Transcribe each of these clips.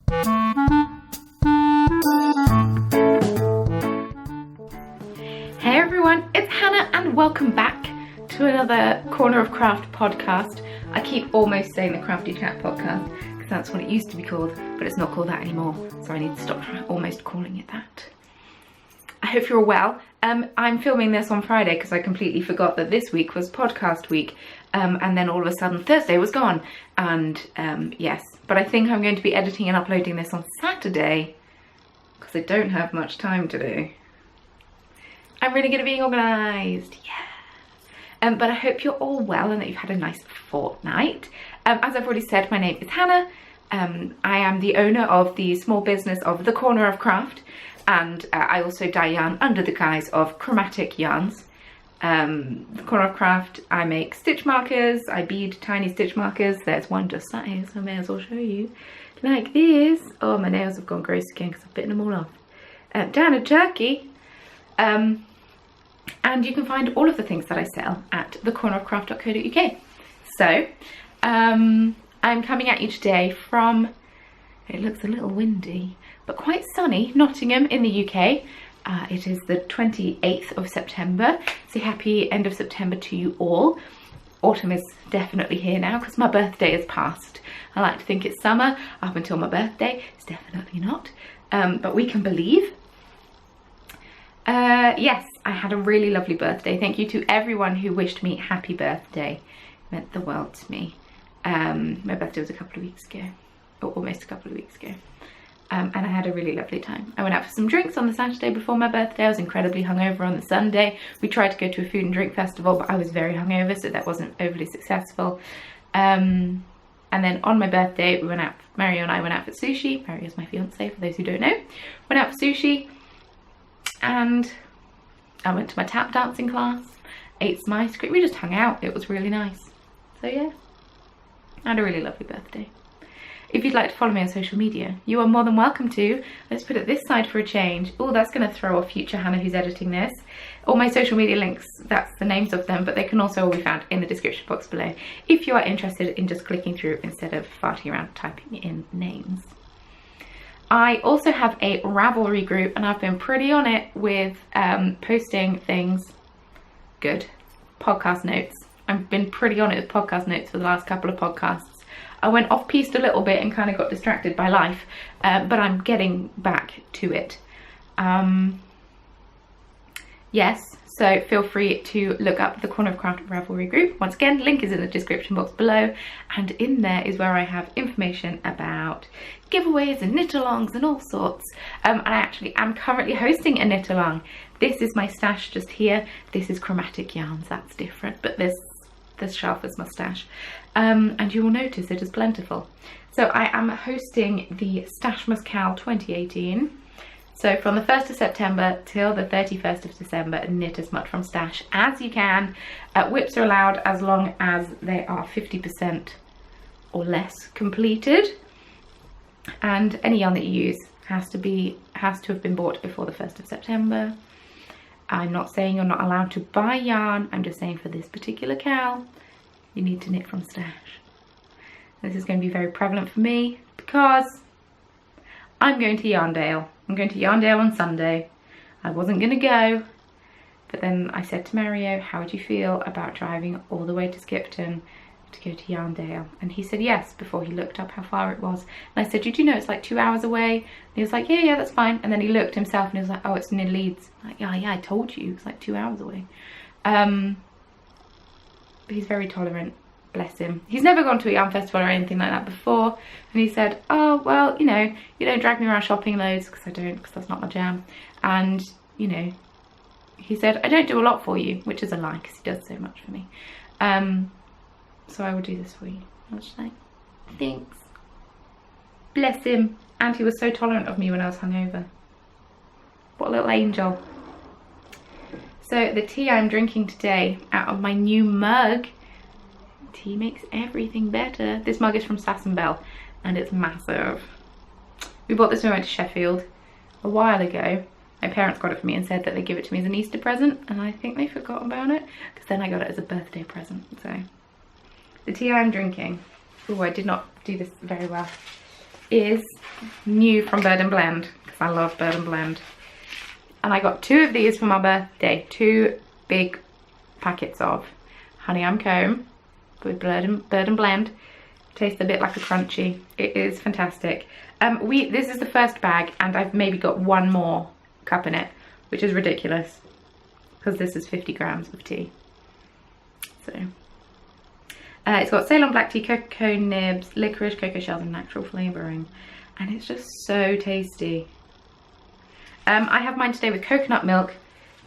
Hey everyone, it's Hannah and welcome back to another Corner of Craft podcast. I keep almost saying the Crafty Chat podcast because that's what it used to be called, but it's not called that anymore, so I need to stop almost calling it that. I hope you're all well. I'm filming this on Friday because I completely forgot that this week was podcast week, and then all of a sudden Thursday was gone, and yes, but I think I'm going to be editing and uploading this on Saturday because I don't have much time to do. I'm really good at being organised, yeah. But I hope you're all well and that you've had a nice fortnight. As I've already said, my name is Hannah. I am the owner of the small business of The Corner of Craft, and I also dye yarn under the guise of Chromatic Yarns. The Corner of Craft, I make stitch markers, I bead tiny stitch markers. There's one just sat here, so I may as well show you. Like this. Oh, my nails have gone gross again because I've bitten them all off. Down in Turkey. And you can find all of the things that I sell at thecornerofcraft.co.uk. So, I'm coming at you today from, it looks a little windy, but quite sunny, Nottingham in the UK. It is the 28th of September, so happy end of September to you all. Autumn is definitely here now because my birthday has passed. I like to think it's summer up until my birthday. It's definitely not, but we can believe. Yes, I had a really lovely birthday. Thank you to everyone who wished me happy birthday. It meant the world to me. My birthday was a couple of weeks ago, or almost a couple of weeks ago. And I had a really lovely time. I went out for some drinks on the Saturday before my birthday. I was incredibly hungover on the Sunday. We tried to go to a food and drink festival, but I was very hungover, so that wasn't overly successful. And then on my birthday, we went out, Mario and I went out for sushi. Mario is my fiance, for those who don't know. Went out for sushi. And I went to my tap dancing class, ate some ice cream, we just hung out, it was really nice. So yeah, I had a really lovely birthday. If you'd like to follow me on social media, you are more than welcome to. Let's put it this side for a change. Oh, that's going to throw off future Hannah who's editing this. All my social media links, that's the names of them, but they can also all be found in the description box below if you are interested in just clicking through instead of farting around typing in names. I also have a Ravelry group and I've been pretty on it with posting things. Good. Podcast notes. I've been pretty on it with podcast notes for the last couple of podcasts. I went off-piste a little bit and kind of got distracted by life, but I'm getting back to it. Yes, so feel free to look up the Corner of Craft Ravelry group. Once again, link is in the description box below, and in there is where I have information about giveaways and knit-alongs and all sorts. And I actually am currently hosting a knit-along. This is my stash just here. This is Chromatic Yarns, that's different, but this shelf is my stash. And you will notice it is plentiful. So I am hosting the Stash Muscal 2018. So from the 1st of September till the 31st of December, knit as much from stash as you can. Whips are allowed as long as they are 50% or less completed. And any yarn that you use has to have been bought before the 1st of September. I'm not saying you're not allowed to buy yarn. I'm just saying for this particular cowl, you need to knit from stash. This is going to be very prevalent for me because I'm going to Yarndale. I'm going to Yarndale on Sunday. I wasn't going to go, but then I said to Mario, how would you feel about driving all the way to Skipton to go to Yarndale? And he said yes, before he looked up how far it was. And I said, you do know it's like 2 hours away? And he was like, yeah, that's fine. And then he looked himself and he was like, oh, it's near Leeds. I'm like, yeah, I told you, it's like 2 hours away. But he's very tolerant. Bless him. He's never gone to a yarn festival or anything like that before, and he said, oh well, you know, you don't drag me around shopping loads, because I don't, because that's not my jam. And you know, he said, I don't do a lot for you, which is a lie because he does so much for me. So I will do this for you. I was just like, thanks. Bless him. And he was so tolerant of me when I was hungover. What a little angel. So the tea I'm drinking today out of my new mug, tea makes everything better. This mug is from Sass & Bell and it's massive. We bought this when we went to Sheffield a while ago. My parents got it for me and said that they give it to me as an Easter present, and I think they forgot about it because then I got it as a birthday present. So the tea I'm drinking, oh, I did not do this very well. is new from Bird & Blend, because I love Bird & Blend. And I got 2 of these for my birthday. 2 big packets of honey comb with Bird & Blend. Tastes a bit like a crunchy. It is fantastic. This is the first bag, and I've maybe got 1 more cup in it, which is ridiculous, because this is 50 grams of tea. So it's got Ceylon black tea, cocoa nibs, licorice, cocoa shells, and natural flavouring, and it's just so tasty. I have mine today with coconut milk,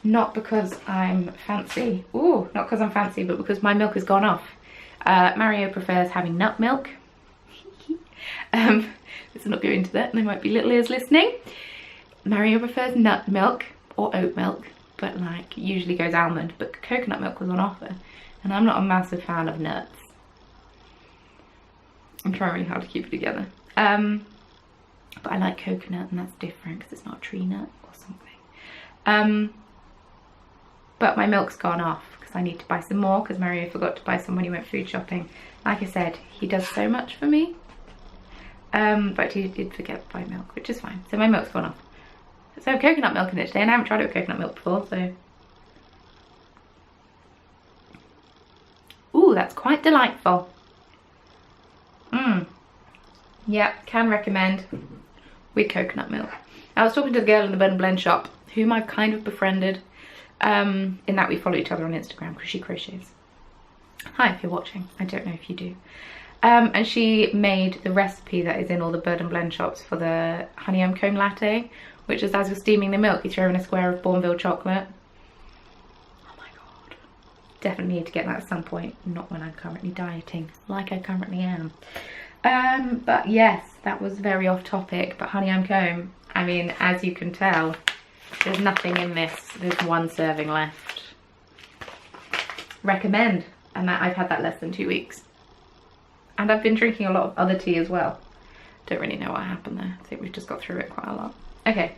not because I'm fancy. Ooh, not because I'm fancy, but because my milk has gone off. Mario prefers having nut milk. Let's not go into that, there might be little ears listening. Mario prefers nut milk or oat milk, but like usually goes almond, but coconut milk was on offer, and I'm not a massive fan of nuts. I'm trying really hard to keep it together. But I like coconut, and that's different because it's not a tree nut or something. But my milk's gone off because I need to buy some more, because Mario forgot to buy some when he went food shopping. Like I said, he does so much for me. But he did forget to buy milk, which is fine. So my milk's gone off. So I have coconut milk in it today, and I haven't tried it with coconut milk before, so. Ooh, that's quite delightful. Yeah, can recommend with coconut milk. I was talking to the girl in the Bird & Blend shop, whom I've kind of befriended, in that we follow each other on Instagram because she crochets. Hi, if you're watching. I don't know if you do. And she made the recipe that is in all the Bird & Blend shops for the honey comb latte, which is, as you're steaming the milk, you throw in a square of Bournville chocolate. Oh my god. Definitely need to get that at some point, not when I'm currently dieting, like I currently am. But yes, that was very off topic, but honey comb, I mean, as you can tell, there's nothing in this. There's 1 serving left. Recommend. And that I've had that less than 2 weeks. And I've been drinking a lot of other tea as well. Don't really know what happened there. I think we've just got through it quite a lot. Okay,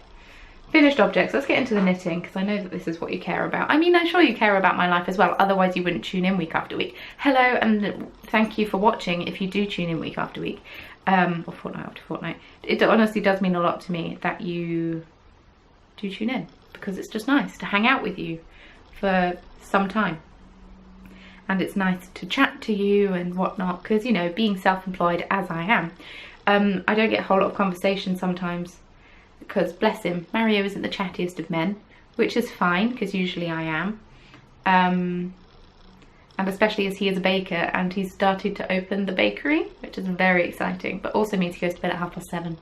finished objects. Let's get into the knitting, because I know that this is what you care about. I mean, I'm sure you care about my life as well, otherwise you wouldn't tune in week after week. Hello, and thank you for watching if you do tune in week after week, or fortnight after fortnight. It honestly does mean a lot to me that you do tune in, because it's just nice to hang out with you for some time. And it's nice to chat to you and whatnot, because, you know, being self-employed as I am, I don't get a whole lot of conversation sometimes, because bless him, Mario isn't the chattiest of men, which is fine, because usually I am. And especially as he is a baker, and he's started to open the bakery, which is very exciting, but also means he goes to bed at 7:30.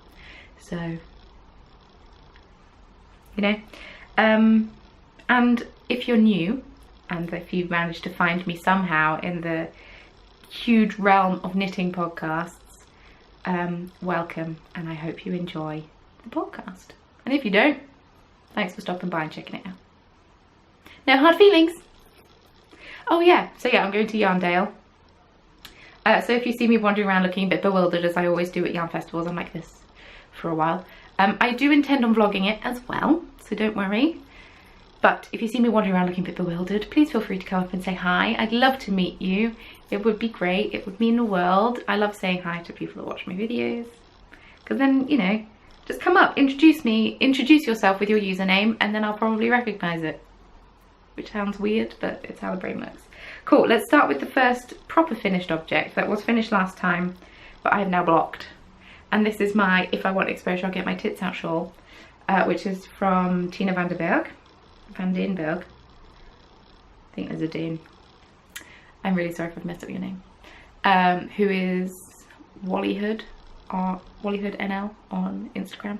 So, you know. And if you're new, and if you've managed to find me somehow in the huge realm of knitting podcasts, welcome, and I hope you enjoy the podcast. And if you don't, thanks for stopping by and checking it out. No hard feelings. Oh yeah, so yeah, I'm going to Yarndale. So if you see me wandering around looking a bit bewildered, as I always do at yarn festivals, I'm like this for a while. I do intend on vlogging it as well, so don't worry. But if you see me wandering around looking a bit bewildered, please feel free to come up and say hi. I'd love to meet you. It would be great. It would mean the world. I love saying hi to people that watch my videos. Because then, you know, just come up, introduce me, introduce yourself with your username, and then I'll probably recognise it. Which sounds weird, but it's how the brain works. Cool, let's start with the first proper finished object that was finished last time, but I have now blocked. And this is my If I Want Exposure, I'll Get My Tits Out shawl, which is from Tina van den Berg. I think there's a Dane. I'm really sorry if I've messed up your name. Who is Wallyhood, or Wallyhood NL on Instagram.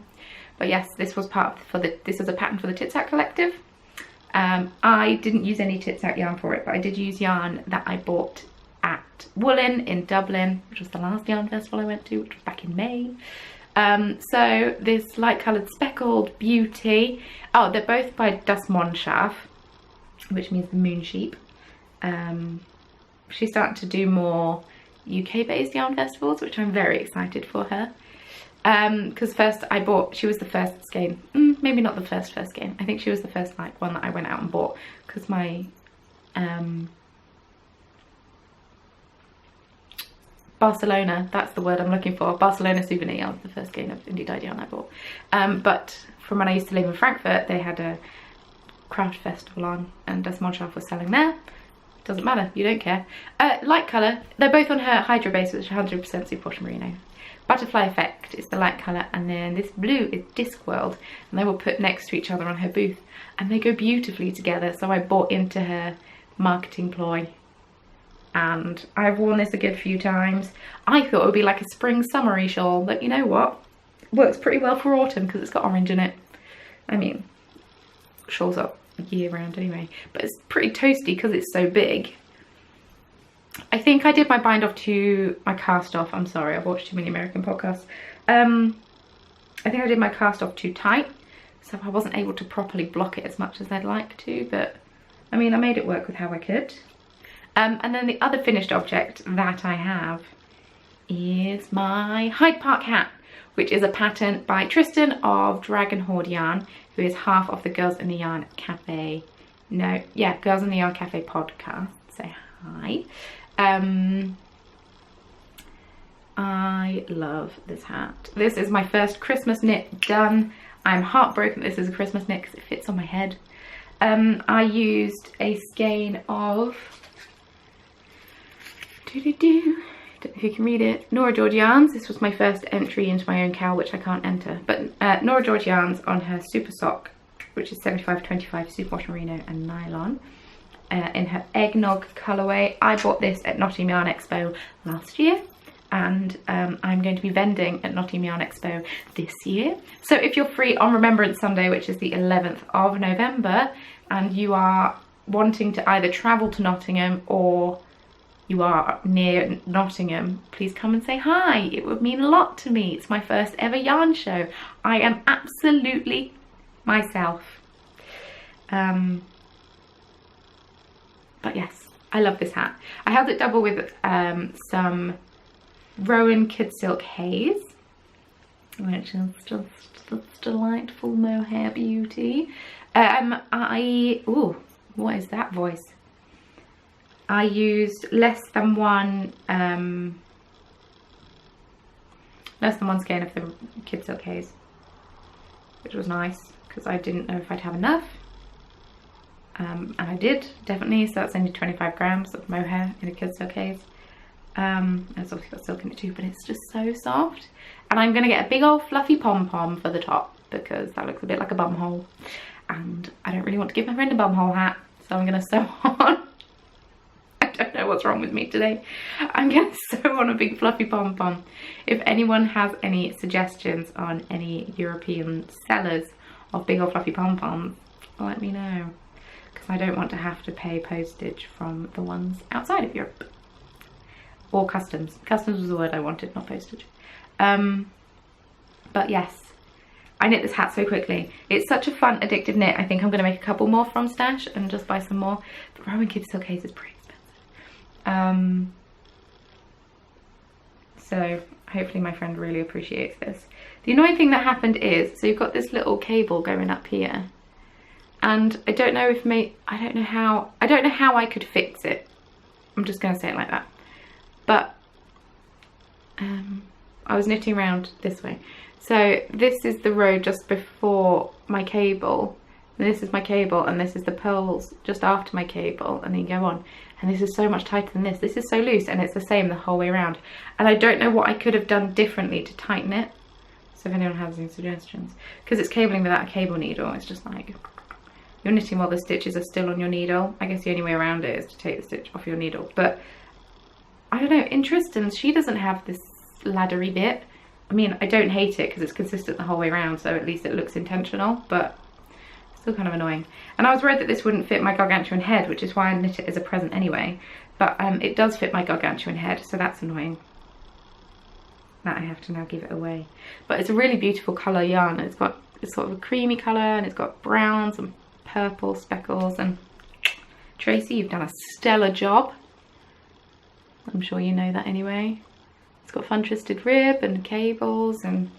But yes, this was this is a pattern for the Tits Out collective. I didn't use any Tits Out yarn for it, but I did use yarn that I bought at Woolen in Dublin, which was the last yarn festival I went to, which was back in May. So this light coloured speckled beauty. Oh, they're both by Das Monschaf, which means the moon sheep. She's starting to do more UK based yarn festivals, which I'm very excited for her. Because first I bought, she was the first skein, maybe not the first skein, I think she was the first like one that I went out and bought, because my Barcelona, that's the word I'm looking for. Barcelona souvenir yarn, the first skein of indie dyed yarn I bought. But from when I used to live in Frankfurt, they had a craft festival on and Des Montchalf was selling there. Doesn't matter, you don't care. Light colour, they're both on her Hydro base, which is 100% superwash merino. Butterfly Effect is the light colour, and then this blue is Discworld, and they were put next to each other on her booth, and they go beautifully together, so I bought into her marketing ploy, and I've worn this a good few times. I thought it would be like a spring summery shawl, but you know what? It works pretty well for autumn because it's got orange in it. I mean, shawls are year round anyway, but it's pretty toasty because it's so big. I think I did my bind off to my cast off. I'm sorry, I've watched too many American podcasts. I think I did my cast off too tight, so I wasn't able to properly block it as much as I'd like to, but I mean, I made it work with how I could. And then the other finished object that I have is my Hyde Park hat, which is a pattern by Tristan of Dragon Horde Yarn, who is half of the Girls in the Yarn Cafe, Girls in the Yarn Cafe podcast. Say hi. I love this hat. This is my first Christmas knit done. I'm heartbroken this is a Christmas knit because it fits on my head. I used a skein of, don't know if you can read it, Nora George Yarns. This was my first entry into my own cowl, which I can't enter, but Nora George Yarns on her Super Sock, which is 75-25 superwash merino and nylon. In her eggnog colourway. I bought this at Nottingham Yarn Expo last year, and I'm going to be vending at Nottingham Yarn Expo this year. So if you're free on Remembrance Sunday, which is the 11th of November, and you are wanting to either travel to Nottingham or you are near Nottingham, please come and say hi. It would mean a lot to me. It's my first ever yarn show. I am absolutely myself. But yes, I love this hat. I held it double with some Rowan Kid Silk Haze, which is just delightful mohair beauty. What is that voice? I used less than one skein of the Kid Silk Haze, which was nice because I didn't know if I'd have enough. And I did, definitely, so that's only 25 grams of mohair in a Kid Silk Haze. It's obviously got silk in it too, but it's just so soft. And I'm going to get a big old fluffy pom-pom for the top because that looks a bit like a bum hole. And I don't really want to give my friend a bum hole hat, so I'm going to sew on. I don't know what's wrong with me today. I'm going to sew on a big fluffy pom-pom. If anyone has any suggestions on any European sellers of big old fluffy pom-poms, let me know. I don't want to have to pay postage from the ones outside of Europe. Or customs. Customs was the word I wanted, not postage. But yes, I knit this hat so quickly. It's such a fun, addictive knit. I think I'm going to make a couple more from Stash and just buy some more. But Rowan Kid Silk Haze is pretty expensive. So hopefully my friend really appreciates this. The annoying thing that happened is, so you've got this little cable going up here. And I don't know how I could fix it. I'm just going to say it like that. But I was knitting around this way. So this is the row just before my cable. And this is my cable, and this is the pearls just after my cable, and then you go on. And this is so much tighter than this. This is so loose, and it's the same the whole way around. And I don't know what I could have done differently to tighten it. So if anyone has any suggestions. Because it's cabling without a cable needle, it's just like... You're knitting while the stitches are still on your needle. I guess the only way around it is to take the stitch off your needle. But, I don't know, in Tristan's, she doesn't have this laddery bit. I mean, I don't hate it because it's consistent the whole way around, so at least it looks intentional, but still kind of annoying. And I was worried that this wouldn't fit my gargantuan head, which is why I knit it as a present anyway. But it does fit my gargantuan head, so that's annoying. That I have to now give it away. But it's a really beautiful colour yarn. It's sort of a creamy colour, and it's got browns and purple speckles, and Tracy, you've done a stellar job. I'm sure you know that anyway. It's got fun twisted rib and cables, and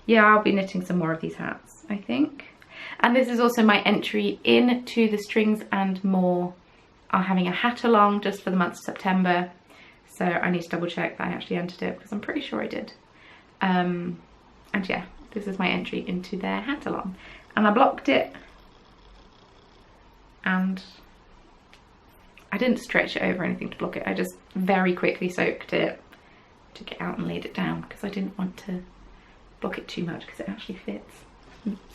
yeah, I'll be knitting some more of these hats, I think. And this is also my entry into the Strings and More are having a hat along just for the month of September. So I need to double check that I actually entered it, because I'm pretty sure I did. And yeah, this is my entry into their hat-along. And I blocked it, and I didn't stretch it over anything to block it. I just very quickly soaked it, took it out and laid it down, because I didn't want to block it too much, because it actually fits.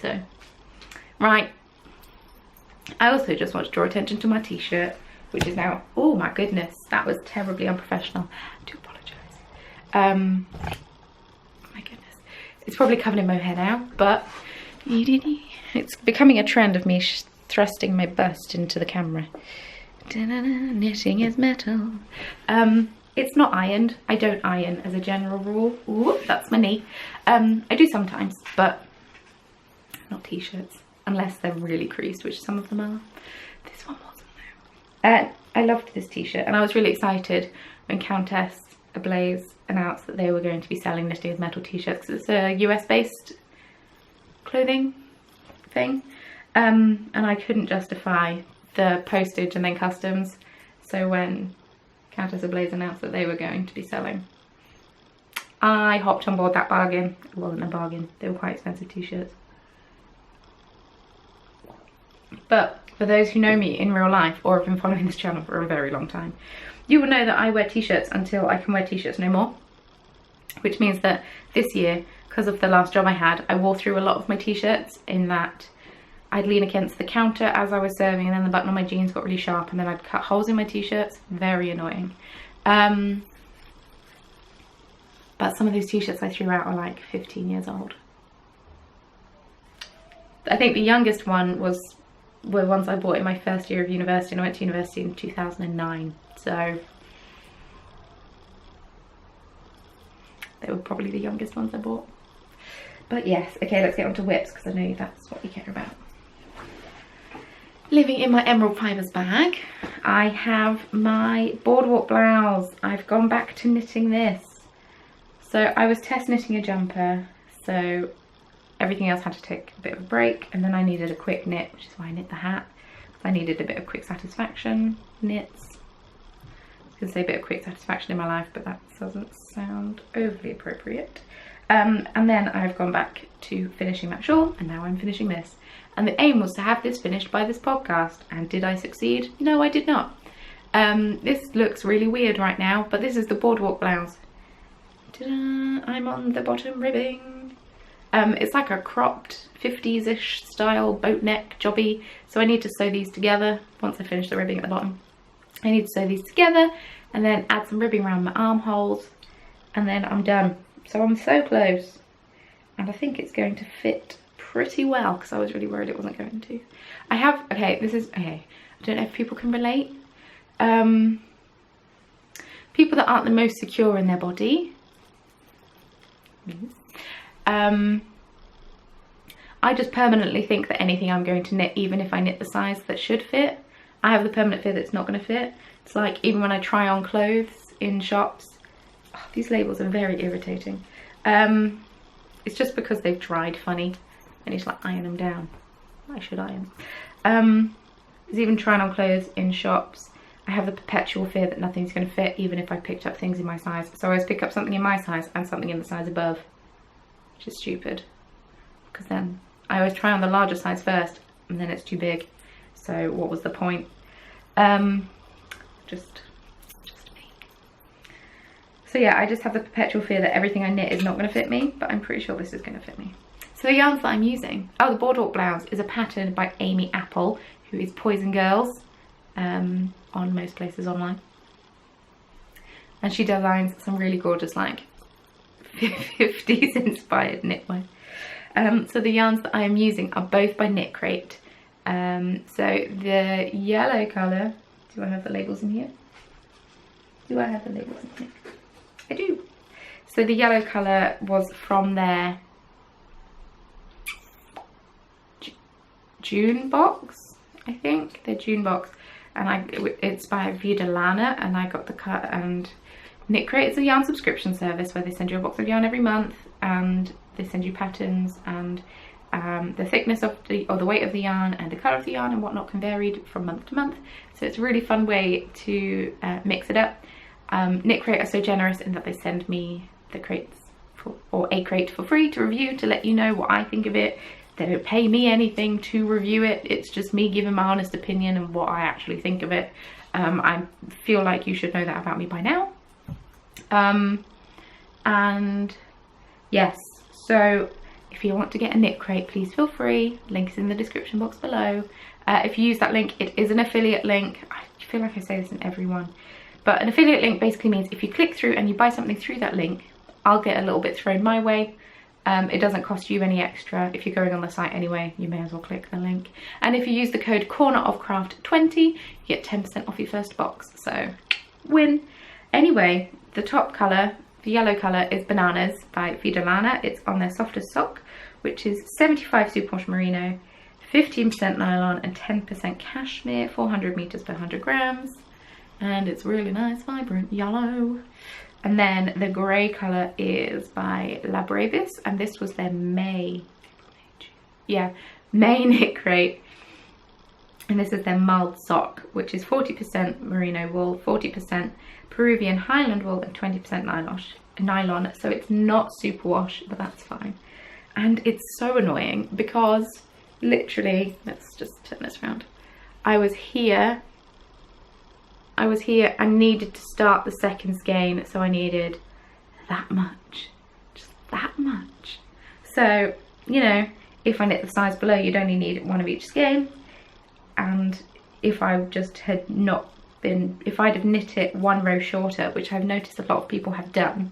So, right. I also just want to draw attention to my t-shirt, which is now, oh my goodness, that was terribly unprofessional. I do apologise. My goodness. It's probably covered in mohair now, but it's becoming a trend of me thrusting my bust into the camera. Knitting is metal. It's not ironed. I don't iron as a general rule. Ooh, that's my knee. I do sometimes, but not t-shirts, unless they're really creased, which some of them are. This one wasn't though. I loved this t-shirt, and I was really excited when Countess Ablaze announced that they were going to be selling Knitting is Metal t-shirts, because it's a US based clothing thing, and I couldn't justify the postage and then customs. So when Countess Ablaze announced that they were going to be selling, I hopped on board that bargain. It wasn't a bargain, they were quite expensive t-shirts. But for those who know me in real life, or have been following this channel for a very long time, you will know that I wear t-shirts until I can wear t-shirts no more. Which means that this year, because of the last job I had, I wore through a lot of my t-shirts, in that I'd lean against the counter as I was serving, and then the button on my jeans got really sharp, and then I'd cut holes in my t-shirts. Very annoying. But some of those t-shirts I threw out are like 15 years old. I think the youngest one were ones I bought in my first year of university, and I went to university in 2009. So they were probably the youngest ones I bought. But yes, okay, let's get on to whips, because I know that's what we care about. Living in my emerald fibres bag, I have my Boardwalk blouse. I've gone back to knitting this. So I was test knitting a jumper, so everything else had to take a bit of a break, and then I needed a quick knit, which is why I knit the hat. I needed a bit of quick satisfaction knits. I was going to say a bit of quick satisfaction in my life, but that doesn't sound overly appropriate. And then I've gone back to finishing that shawl, and now I'm finishing this. And the aim was to have this finished by this podcast, and did I succeed? No, I did not. This looks really weird right now, but this is the Boardwalk blouse. Ta-da! I'm on the bottom ribbing. It's like a cropped 50s-ish style boat neck jobby, so I need to sew these together once I finish the ribbing at the bottom. I need to sew these together and then add some ribbing around my armholes, and then I'm done. So I'm so close, and I think it's going to fit pretty well, because I was really worried it wasn't going to. I have, okay, this is, okay, I don't know if people can relate. People that aren't the most secure in their body. I just permanently think that anything I'm going to knit, even if I knit the size that should fit, I have the permanent fear that it's not going to fit. It's like, even when I try on clothes in shops, oh, these labels are very irritating. It's just because they've dried funny. I need to like iron them down. I should iron. There's even trying on clothes in shops. I have the perpetual fear that nothing's going to fit, even if I picked up things in my size. So I always pick up something in my size and something in the size above, which is stupid, because then I always try on the larger size first, and then it's too big. So what was the point? Just me. So yeah, I just have the perpetual fear that everything I knit is not going to fit me, but I'm pretty sure this is going to fit me. So the yarns that I'm using, oh, the Boardwalk blouse is a pattern by Amy Apple, who is Poison Girls on most places online. And she designs some really gorgeous, like 50s inspired knitwear. So the yarns that I am using are both by KNITCRATE. So the yellow colour, do I have the labels in here? Do I have the labels in here? I do. So the yellow colour was from their June box, I think, their June box, and it's by Vida Lana, and I got the cut. And KNITCRATE is a yarn subscription service where they send you a box of yarn every month, and they send you patterns, and the thickness of the weight of the yarn and the colour of the yarn and whatnot can vary from month to month. So it's a really fun way to mix it up. KNITCRATE are so generous in that they send me the crates or a crate for free to review, to let you know what I think of it. They don't pay me anything to review it. It's just me giving my honest opinion and what I actually think of it. I feel like you should know that about me by now. And yes, so if you want to get a KNITCRATE, please feel free. Link is in the description box below. If you use that link, it is an affiliate link. I feel like I say this in every one, but an affiliate link basically means if you click through and you buy something through that link, I'll get a little bit thrown my way. It doesn't cost you any extra. If you're going on the site anyway, you may as well click the link. And if you use the code cornerofcraft20, you get 10% off your first box. So win. Anyway, the top colour, the yellow colour, is Bananas by Vidalana. It's on their softest sock, which is 75 superwash merino, 15% nylon and 10% cashmere, 400 meters per 100 grams. And it's really nice, vibrant yellow. And then the grey colour is by Labravis, and this was their May KNITCRATE. And this is their mulled sock, which is 40% merino wool, 40% Peruvian highland wool and 20% nylon. So it's not superwash, but that's fine. And it's so annoying because literally, let's just turn this around. I was here and needed to start the second skein, so I needed that much, just that much. So, you know, if I knit the size below, you'd only need one of each skein. And if I just had not been, if I'd have knit it one row shorter, which I've noticed a lot of people have done,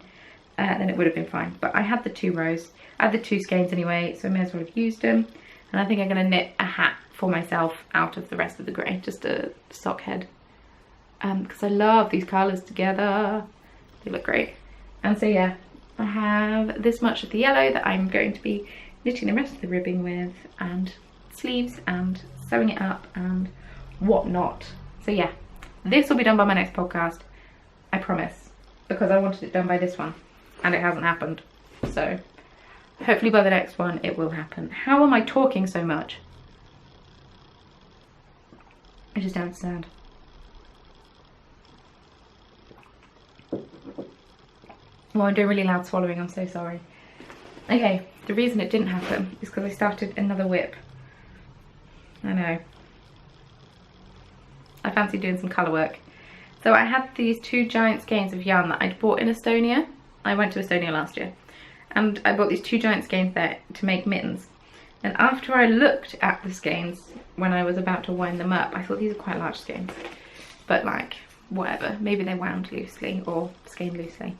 then it would have been fine. But I had the 2 rows, I had the 2 skeins anyway, so I may as well have used them. And I think I'm going to knit a hat for myself out of the rest of the grey, just a sock head. Because I love these colours together. They look great. And so yeah, I have this much of the yellow that I'm going to be knitting the rest of the ribbing with, and sleeves and sewing it up and whatnot. So yeah, this will be done by my next podcast, I promise, because I wanted it done by this one and it hasn't happened. So hopefully by the next one it will happen. How am I talking so much? I just don't understand. Well, I'm doing really loud swallowing, I'm so sorry. Okay, the reason it didn't happen is because I started another whip. I know. I fancy doing some colour work. So I had these 2 giant skeins of yarn that I'd bought in Estonia. I went to Estonia last year. And I bought these 2 giant skeins there to make mittens. And after I looked at the skeins, when I was about to wind them up, I thought these are quite large skeins. But like, whatever. Maybe they're wound loosely or skeined loosely.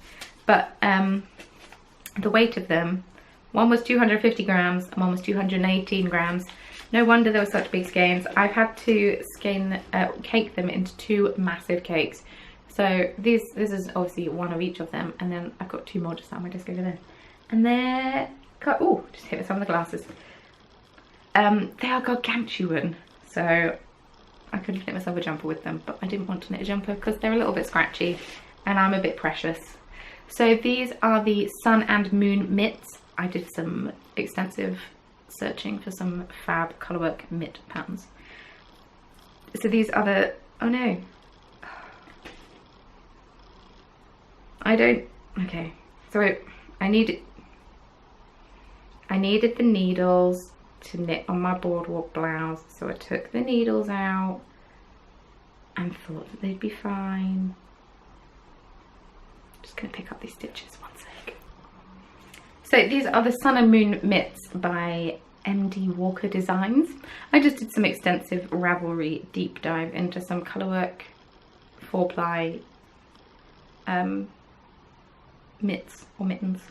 But the weight of them, one was 250 grams and one was 218 grams. No wonder there were such big skeins. I've had to cake them into 2 massive cakes. So this is obviously one of each of them, and then I've got 2 more just on my desk over there. And they're, oh, just hit with some of the glasses. They are gargantuan, so I could knit myself a jumper with them, but I didn't want to knit a jumper because they're a little bit scratchy and I'm a bit precious. So these are the Sun and Moon mitts. I did some extensive searching for some fab colourwork mitt patterns. So these are the, oh no. Okay. So I needed the needles to knit on my Boardwalk blouse. So I took the needles out and thought that they'd be fine. Just gonna pick up these stitches, one sec. So these are the Sun and Moon mitts by MD Walker Designs. I just did some extensive Ravelry deep dive into some colourwork 4-ply mitts or mittens,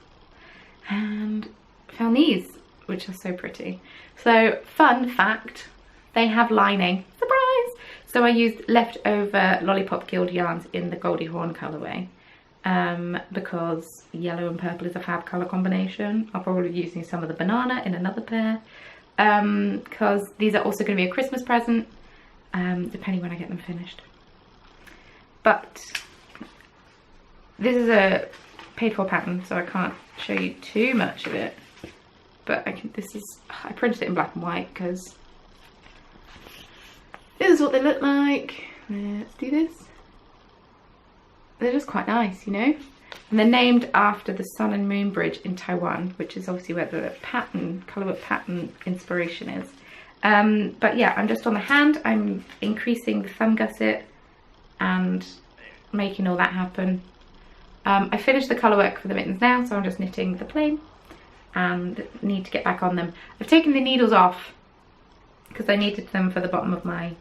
and found these, which are so pretty. So fun fact, they have lining, surprise! So I used leftover Lollipop Guild yarns in the Goldie Horn colourway. Because yellow and purple is a fab colour combination. I'll probably be using some of the banana in another pair, because these are also going to be a Christmas present, depending when I get them finished. But this is a paid for pattern, so I can't show you too much of it, but I printed it in black and white because this is what they look like. Let's do this. they're just quite nice, you know. And they're named after the Sun and Moon Bridge in Taiwan, which is obviously where the pattern, colourwork pattern inspiration is. But yeah, I'm just on the hand. I'm increasing the thumb gusset and making all that happen. I finished the colourwork for the mittens now, so I'm just knitting the plain and need to get back on them. I've taken the needles off because I needed them for the bottom of my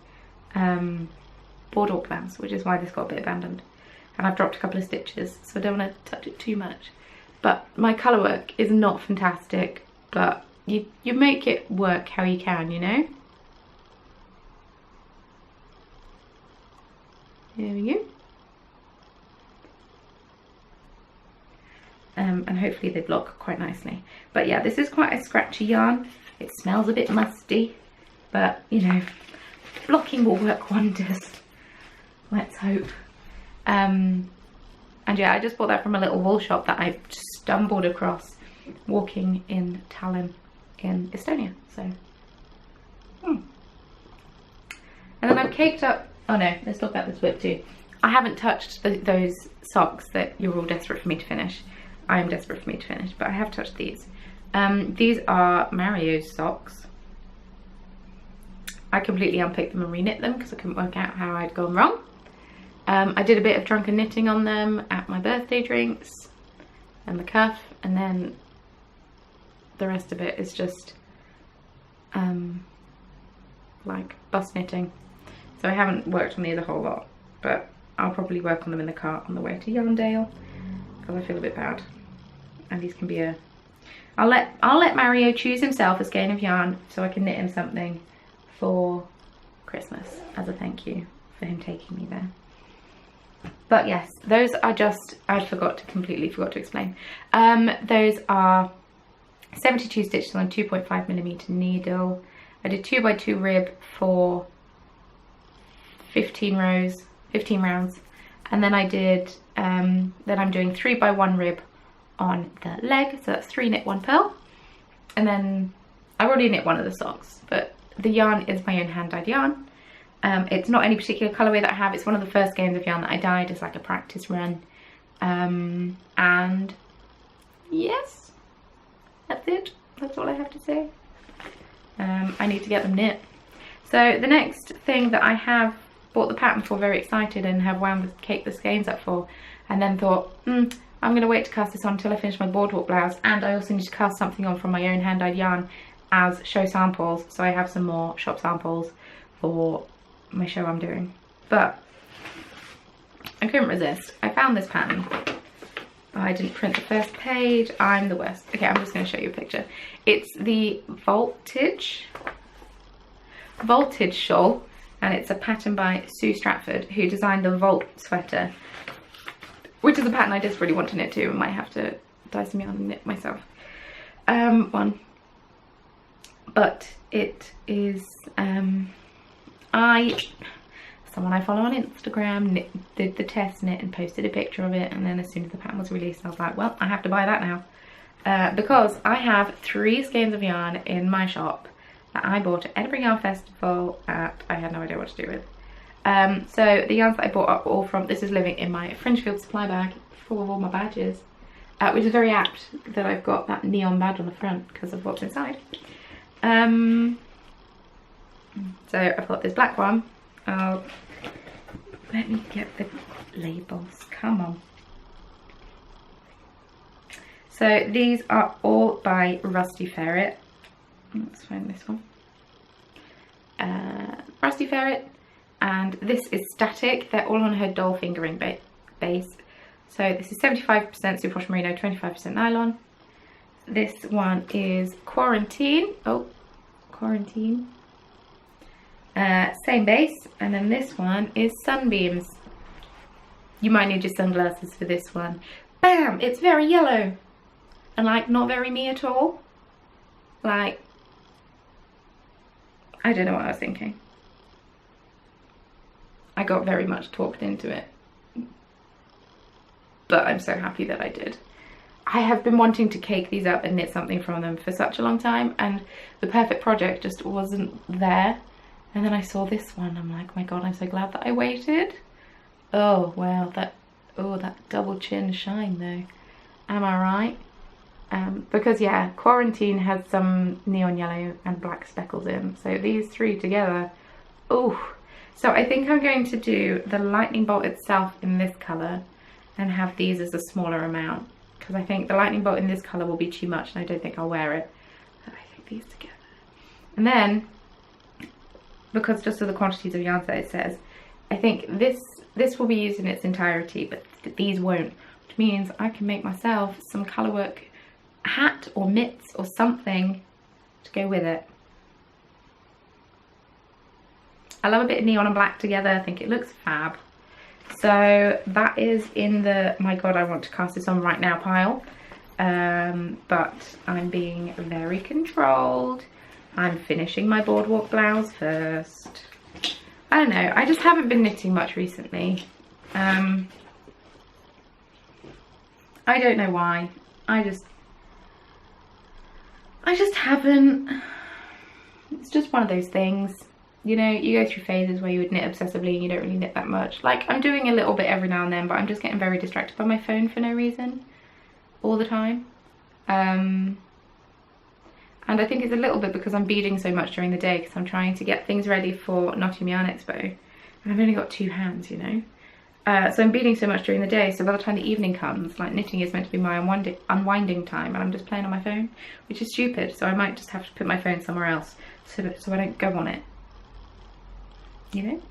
Boardwalk blouse, which is why this got a bit abandoned. And I've dropped a couple of stitches, so I don't want to touch it too much. But my colourwork is not fantastic, but you make it work how you can, you know? There we go. And hopefully they block quite nicely. But yeah, this is quite a scratchy yarn. It smells a bit musty, but you know, blocking will work wonders. Let's hope. And yeah, I just bought that from a little wool shop that I stumbled across walking in Tallinn in Estonia. So, and then I've caked up. Oh no, let's talk about this whip too. I haven't touched those socks that you're all desperate for me to finish. I am desperate for me to finish, but I have touched these. These are Mario's socks. I completely unpicked them and reknit them because I couldn't work out how I'd gone wrong. I did a bit of drunken knitting on them at my birthday drinks and the cuff, and then the rest of it is just like bust knitting. So I haven't worked on these a whole lot, but I'll probably work on them in the car on the way to Yarndale because I feel a bit bad. And these can be a... I'll let Mario choose himself a skein of yarn so I can knit him something for Christmas as a thank you for him taking me there. But yes, those are just, completely forgot to explain. Those are 72 stitches on 2.5mm needle. I did 2x2 rib for 15 rounds. And then I did, then I'm doing 3x1 rib on the leg. So that's 3 knit, 1 purl. And then I've already knit one of the socks, but the yarn is my own hand-dyed yarn. It's not any particular colourway that I have. It's one of the first skeins of yarn that I dyed as like a practice run. And yes, that's it. That's all I have to say. I need to get them knit. So the next thing that I have bought the pattern for, very excited, and have wound the skeins up for, and then thought, I'm going to wait to cast this on until I finish my Boardwalk blouse, and I also need to cast something on from my own hand-dyed yarn as show samples, so I have some more shop samples for my show I'm doing. But I couldn't resist. I found this pattern. I didn't print the first page. I'm the worst. Okay, I'm just going to show you a picture. It's the voltage shawl, and it's a pattern by Sue Stratford, who designed the Volt sweater, which is a pattern I desperately want to knit too. I might have to dye some yarn and knit myself one. But it is someone I follow on Instagram did the test knit and posted a picture of it, and then as soon as the pattern was released I was like, well, I have to buy that now, because I have 3 skeins of yarn in my shop that I bought at Edinburgh Yarn Festival that I had no idea what to do with. So the yarns that I bought are all from, this is living in my Frenchfield supply bag full of all my badges, which is very apt that I've got that neon badge on the front because of what's inside. So I've got this black one. Let me get the labels, come on. So these are all by Rusty Ferret. Let's find this one. Rusty Ferret, and this is static. They're all on her doll fingering base. So this is 75% superwash merino, 25% nylon. This one is Quarantine. Oh, Quarantine. Same base, and then this one is Sunbeams. You might need your sunglasses for this one. Bam! It's very yellow, and like not very me at all. Like, I don't know what I was thinking. I got very much talked into it, but I'm so happy that I did. I have been wanting to cake these up and knit something from them for such a long time, and the perfect project just wasn't there. And then I saw this one, I'm like, oh my god, I'm so glad that I waited. Oh, wow, that Oh, that double chin shine though. Am I right? Because yeah, Quarantine has some neon yellow and black speckles in. So these three together, oh. So I think I'm going to do the lightning bolt itself in this colour and have these as a smaller amount. Because I think the lightning bolt in this colour will be too much and I don't think I'll wear it. But I think these together. And then, because just of the quantities of yarns that it says, I think this will be used in its entirety, but these won't. Which means I can make myself some colourwork hat or mitts or something to go with it. I love a bit of neon and black together. I think it looks fab. So that is in the my god I want to cast this on right now pile. But I'm being very controlled. I'm finishing my Boardwalk blouse first. I don't know, I just haven't been knitting much recently. I don't know why. I just haven't. It's just one of those things. You know, you go through phases where you would knit obsessively and you don't really knit that much. Like, I'm doing a little bit every now and then, but I'm just getting very distracted by my phone for no reason. All the time. And I think it's a little bit because I'm beading so much during the day because I'm trying to get things ready for Nottingham Yarn Expo. And I've only got 2 hands, you know. So I'm beading so much during the day, so by the time the evening comes, like, knitting is meant to be my unwinding time, and I'm just playing on my phone, which is stupid. So I might just have to put my phone somewhere else so I don't go on it. You know?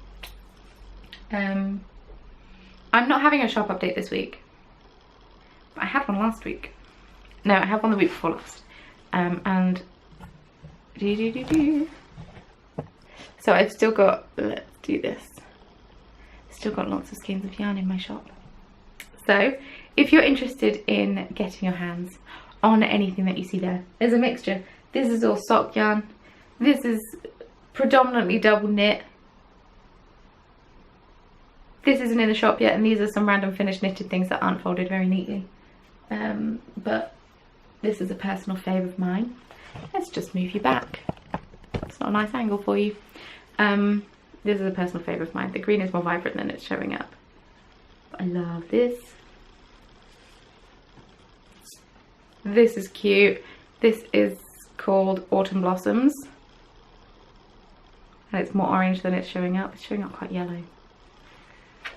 I'm not having a shop update this week, but I had one last week. No, I had one the week before last. And so I've still got, let's do this. Still got lots of skeins of yarn in my shop. So if you're interested in getting your hands on anything that you see there, there's a mixture. This is all sock yarn. This is predominantly double knit. This isn't in the shop yet, and these are some random finished knitted things that aren't folded very neatly. But this is a personal favourite of mine. Let's just move you back. It's not a nice angle for you. This is a personal favourite of mine. The green is more vibrant than it's showing up. But I love this. This is cute. This is called Autumn Blossoms. And it's more orange than it's showing up. It's showing up quite yellow.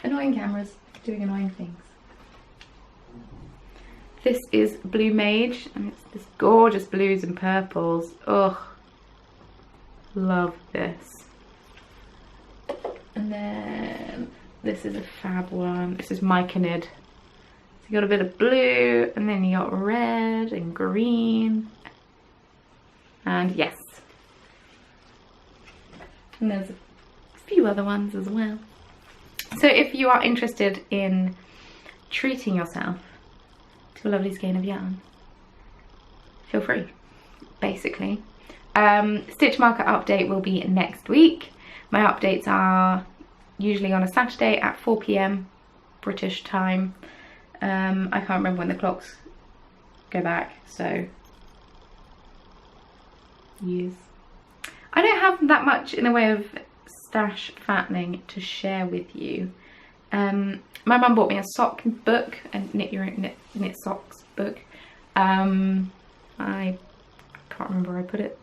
Annoying cameras doing annoying things. This is Blue Mage, and it's this gorgeous blues and purples. Ugh, love this. And then this is a fab one. This is Myconid. So you got a bit of blue, and then you got red and green, and yes. And there's a few other ones as well. So if you are interested in treating yourself to a lovely skein of yarn, feel free, basically. Stitch marker update will be next week. My updates are usually on a Saturday at 4 PM British time. I can't remember when the clocks go back, so use. I don't have that much in the way of stash fattening to share with you. My mum bought me a sock book, a knit socks book. I can't remember where I put it.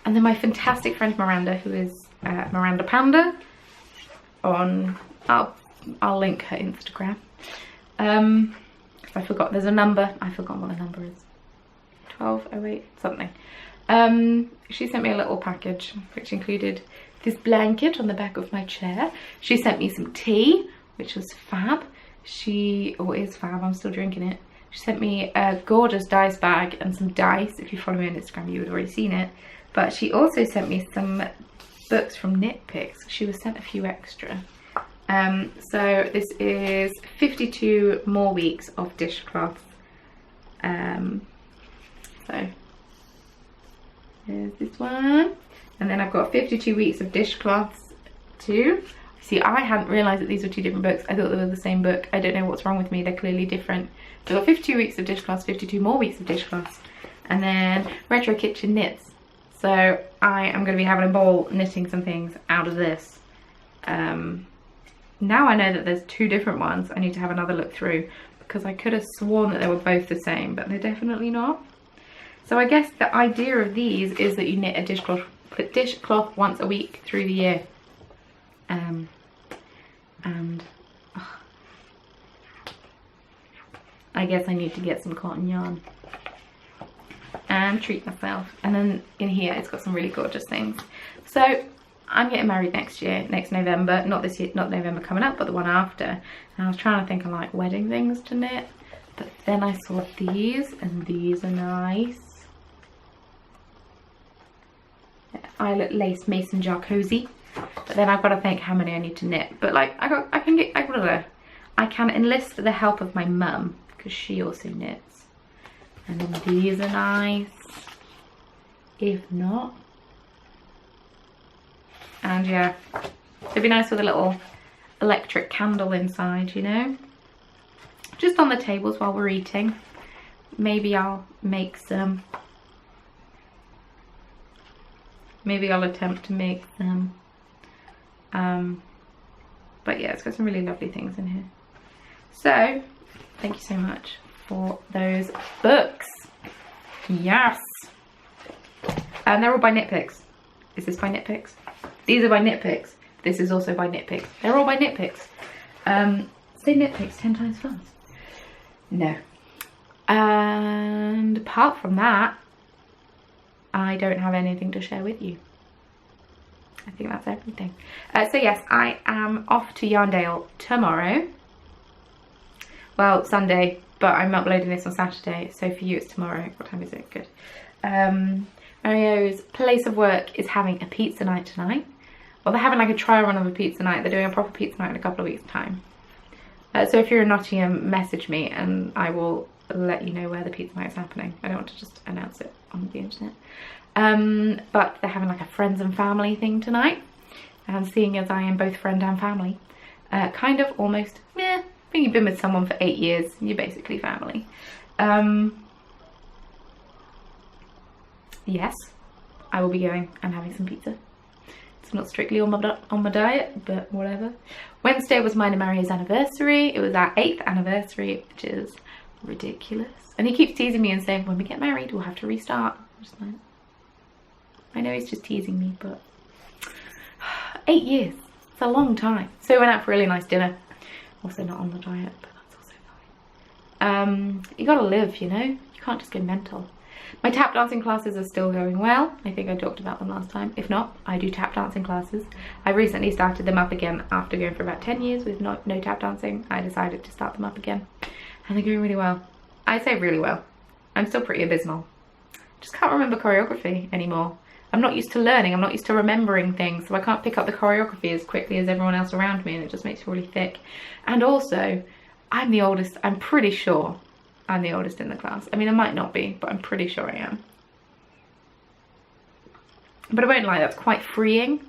And then my fantastic friend Miranda, who is Miranda Panda on, I'll link her Instagram. I forgot, there's a number, I forgot what the number is. 1208 something. She sent me a little package which included this blanket on the back of my chair. She sent me some tea, which was fab. Is fab, I'm still drinking it. She sent me a gorgeous dice bag and some dice. If you follow me on Instagram, you would have already seen it. But she also sent me some books from Knit Picks. She was sent a few extra. So this is 52 more weeks of dishcloths. So there's this one, and then I've got 52 weeks of dishcloths too. See, I hadn't realised that these were 2 different books. I thought they were the same book. I don't know what's wrong with me, they're clearly different. So I've got 52 weeks of dishcloths, 52 more weeks of dishcloths, and then Retro Kitchen Knits. So I am going to be having a ball knitting some things out of this. Now I know that there's 2 different ones. I need to have another look through, because I could have sworn that they were both the same, but they're definitely not. So I guess the idea of these is that you knit a dishcloth once a week through the year. I guess I need to get some cotton yarn and treat myself. And then in here it's got some really gorgeous things. So I'm getting married next year, next November. Not this year, not November coming up, but the one after. And I was trying to think of like wedding things to knit, but then I saw these, and these are nice. Eyelet lace mason jar cozy. But then I've got to think how many I need to knit. But like I can enlist the help of my mum, because she also knits. And then these are nice. If not, and yeah, it'd be nice with a little electric candle inside, you know, just on the tables while we're eating. Maybe I'll make some, maybe I'll attempt to make them. But yeah, it's got some really lovely things in here. So thank you so much for those books. Yes. And they're all by Knitpicks. Is this by Knitpicks? These are by Knitpicks. This is also by Knitpicks. They're all by Knitpicks. Say Knitpicks 10 times fast. No. And apart from that, I don't have anything to share with you. I think that's everything. So yes, I am off to Yarndale tomorrow. Well, Sunday, but I'm uploading this on Saturday, so for you it's tomorrow. What time is it? Good. Mario's place of work is having a pizza night tonight. Well, they're having like a trial run of a pizza night. They're doing a proper pizza night in a couple of weeks' time. So if you're in Nottingham, message me and I will let you know where the pizza night is happening. I don't want to just announce it on the internet. But they're having like a friends and family thing tonight. And seeing as I am both friend and family, kind of almost, yeah, when you've been with someone for 8 years, you're basically family. Yes, I will be going and having some pizza. It's not strictly on my diet, but whatever. Wednesday was mine and Mario's anniversary. It was our 8th anniversary, which is ridiculous. And he keeps teasing me and saying, when we get married, we'll have to restart. I'm just like, I know he's just teasing me, but 8 years, it's a long time. So we went out for a really nice dinner. Also not on the diet, but that's also fine. You gotta live, you know? You can't just go mental. My tap dancing classes are still going well. I think I talked about them last time. If not, I do tap dancing classes. I recently started them up again after going for about 10 years with no tap dancing. I decided to start them up again. And they're going really well. I say really well. I'm still pretty abysmal. Just can't remember choreography anymore. I'm not used to learning. I'm not used to remembering things. So I can't pick up the choreography as quickly as everyone else around me. And it just makes it really thick. And also, I'm the oldest. I'm pretty sure I'm the oldest in the class. I mean, I might not be, but I'm pretty sure I am. But I won't lie, that's quite freeing,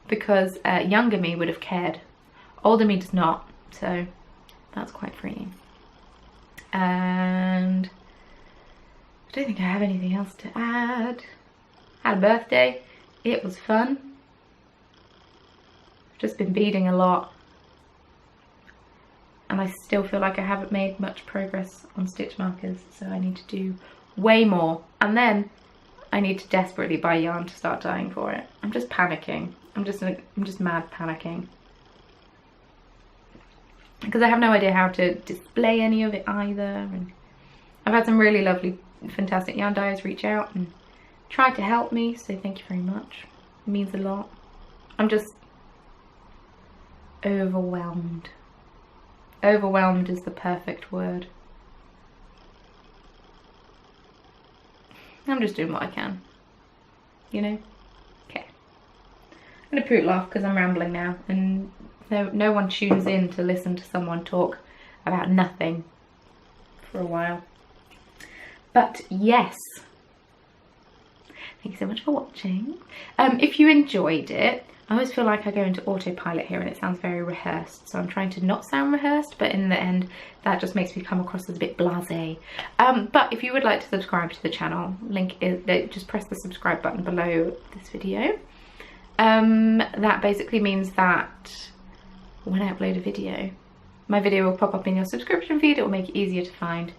because younger me would have cared. Older me does not, so that's quite freeing. And I don't think I have anything else to add. Had a birthday. It was fun. I've just been beading a lot. And I still feel like I haven't made much progress on stitch markers, so I need to do way more. And then I need to desperately buy yarn to start dyeing for it. I'm just panicking. I'm just mad panicking. Because I have no idea how to display any of it either. And I've had some really lovely, fantastic yarn dyers reach out and try to help me, so thank you very much. It means a lot. I'm just overwhelmed. Overwhelmed is the perfect word. I'm just doing what I can, you know? Okay. I'm gonna poodle off because I'm rambling now, and no one tunes in to listen to someone talk about nothing for a while. But yes, thank you so much for watching. If you enjoyed it, I always feel like I go into autopilot here and it sounds very rehearsed, so I'm trying to not sound rehearsed, but in the end that just makes me come across as a bit blasé. But if you would like to subscribe to the channel, link is, just press the subscribe button below this video. That basically means that when I upload a video, my video will pop up in your subscription feed. It will make it easier to find.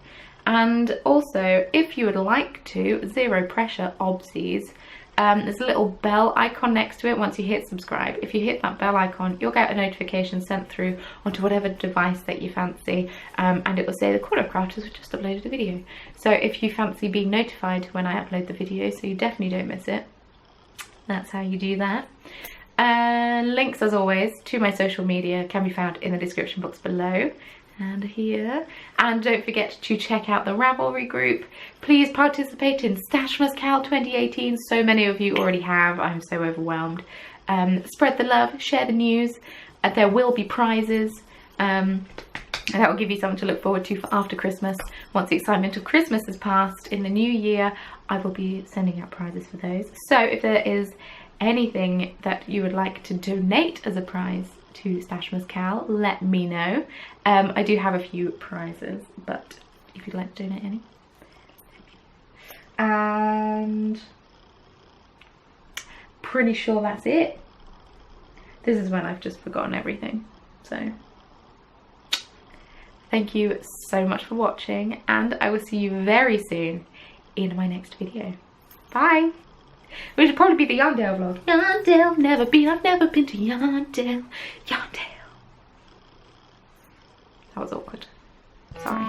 And also, if you would like to, zero pressure obsies, there's a little bell icon next to it once you hit subscribe. If you hit that bell icon, you'll get a notification sent through onto whatever device that you fancy, and it will say the Corner of Crafters have just uploaded a video. So if you fancy being notified when I upload the video, so you definitely don't miss it, that's how you do that. Links, as always, to my social media can be found in the description box below and here. And don't forget to check out the Ravelry group. Please participate in Stashmas Cal 2018. So many of you already have. I'm so overwhelmed. Spread the love, share the news. There will be prizes. And that will give you something to look forward to for after Christmas. Once the excitement of Christmas has passed, in the new year, I will be sending out prizes for those. So if there is anything that you would like to donate as a prize to Stashmas Cal, let me know. I do have a few prizes, but if you'd like to donate any. And pretty sure that's it. This is when I've just forgotten everything. So thank you so much for watching, and I will see you very soon in my next video. Bye! Which would probably be the Yarndale vlog. Yarndale, I've never been to Yarndale. Yarndale. That was awkward. Sorry.